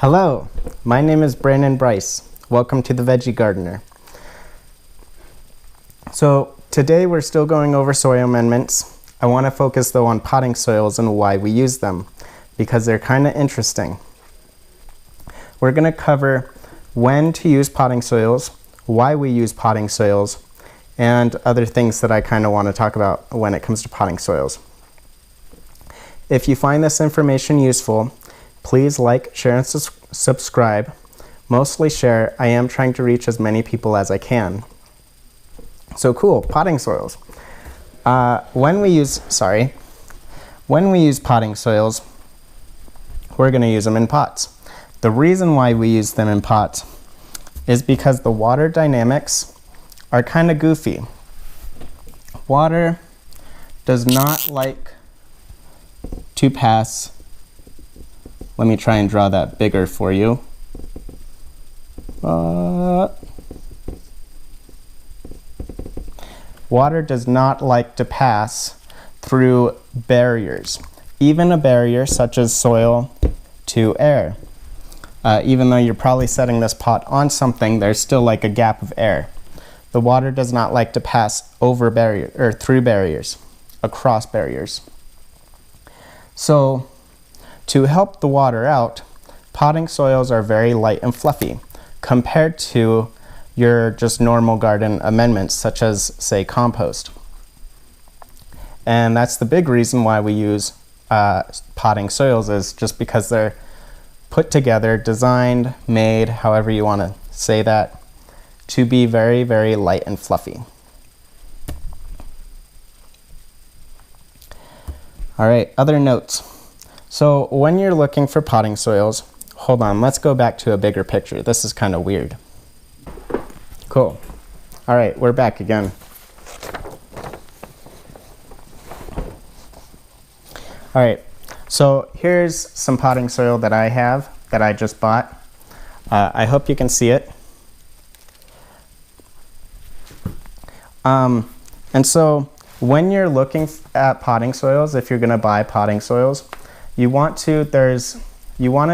Hello, my name is Branden Bryce. Welcome to the Veggie Gardener. So today we're still going over soil amendments. I want to focus though on potting soils and why we use them, because they're kind of interesting. We're going to cover when to use potting soils, why we use potting soils, and other things that I kind of want to talk about when it comes to potting soils. If you find this information useful, please like, share, and subscribe. Mostly share. I am trying to reach as many people as I can. So cool, potting soils. When we use potting soils, we're going to use them in pots. The reason why we use them in pots is because the water dynamics are kind of goofy. Water does not like to pass. Let me try and draw that bigger for you. Water does not like to pass through barriers, even a barrier such as soil to air. Even though you're probably setting this pot on something, there's still like a gap of air. The water does not like to pass over barrier or through barriers, across barriers. So to help the water out, potting soils are very light and fluffy compared to your just normal garden amendments such as, say, compost. And that's the big reason why we use potting soils, is just because they're put together, designed, made, however you want to say that, to be very, very light and fluffy. All right, other notes. So when you're looking for potting soils, hold on, let's go back to a bigger picture. This is kind of weird. Cool. All right, we're back again. All right, so here's some potting soil that I have that I just bought. I hope you can see it. And so when you're looking at potting soils, if you're going to buy potting soils, you want to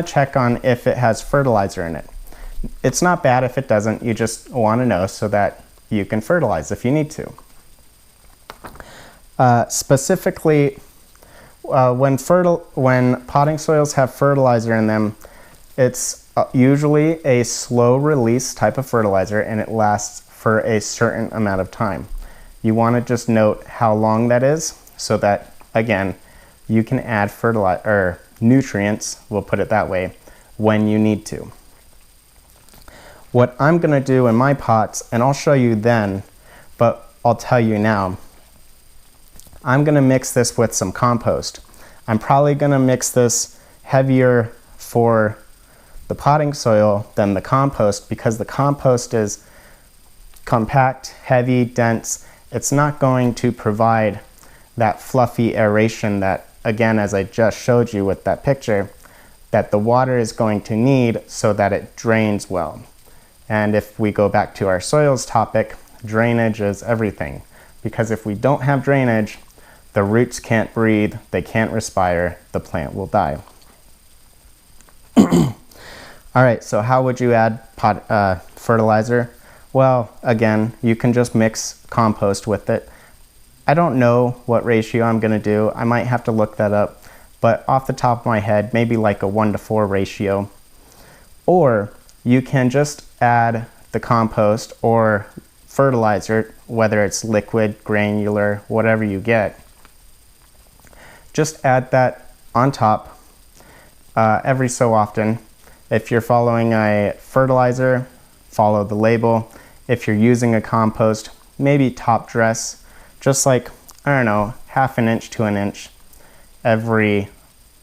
check on if it has fertilizer in it. It's not bad if it doesn't. You just want to know so that you can fertilize if you need to. Specifically, when potting soils have fertilizer in them, it's usually a slow release type of fertilizer, and it lasts for a certain amount of time. You want to just note how long that is so that, again, you can add fertilizer or nutrients, we'll put it that way, when you need to. What I'm going to do in my pots, and I'll show you then, but I'll tell you now, I'm going to mix this with some compost. I'm probably going to mix this heavier for the potting soil than the compost, because the compost is compact, heavy, dense. It's not going to provide that fluffy aeration that, again, as I just showed you with that picture, that the water is going to need so that it drains well. And if we go back to our soils topic, drainage is everything. Because if we don't have drainage, the roots can't breathe, they can't respire, the plant will die. All right, so how would you add fertilizer? Well, again, you can just mix compost with it. I don't know what ratio I'm going to do. I might have to look that up. But off the top of my head, maybe like a 1-to-4 ratio. Or you can just add the compost or fertilizer, whether it's liquid, granular, whatever you get. Just add that on top every so often. If you're following a fertilizer, follow the label. If you're using a compost, maybe top dress, just like, I don't know, 1/2 inch to 1 inch every,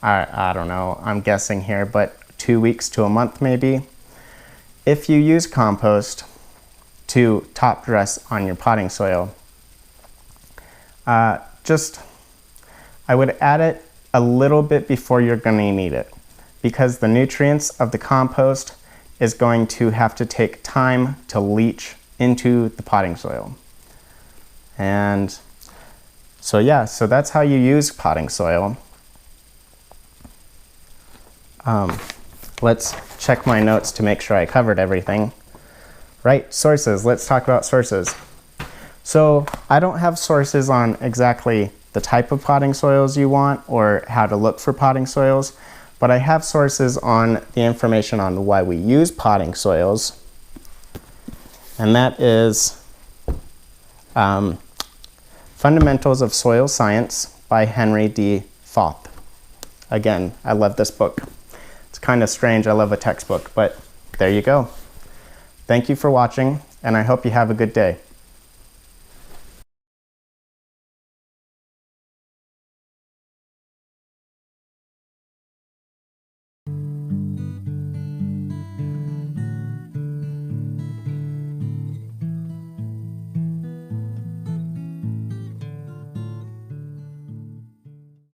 I don't know, I'm guessing here, but 2 weeks to a month maybe. If you use compost to top dress on your potting soil, I would add it a little bit before you're going to need it, because the nutrients of the compost is going to have to take time to leach into the potting soil. And so yeah, so that's how you use potting soil. Let's check my notes to make sure I covered everything. Right, sources. Let's talk about sources. So I don't have sources on exactly the type of potting soils you want or how to look for potting soils, but I have sources on the information on why we use potting soils, and that is Fundamentals of Soil Science by Henry D. Foth. Again, I love this book. It's kind of strange, I love a textbook, but there you go. Thank you for watching, and I hope you have a good day.